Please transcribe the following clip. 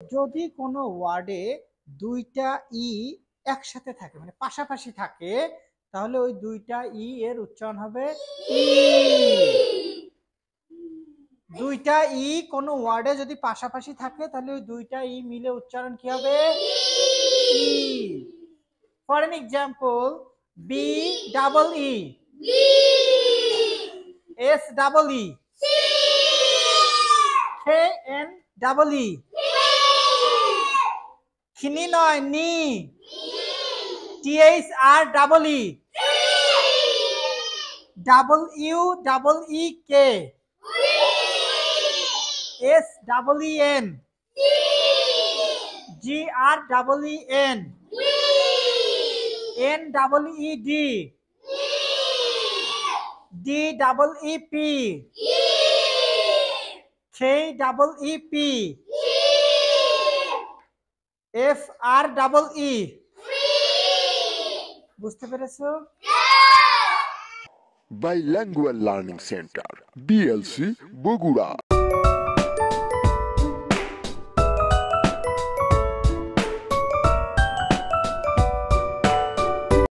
যদি কোনো ওয়ার্ডে দুইটা ই একসাথে থাকে মানে পাশাপাশি থাকে তাহলে ওই দুইটা ই এর উচ্চারণ হবে ই। দুইটা ই কোনো ওয়ার্ডে যদি পাশাপাশি থাকে তাহলে ওই দুইটা ই মিলে উচ্চারণ কি হবে E. For an example B double E, S double E, K N double E, খিনি নয় নি, T H R double E, double U double E K, S double E N, G R double E N, N double E D, D double E P, K double E P, F R double E. বুঝতে পেরেছো? Bilingual Learning Center, BLC, Bogura.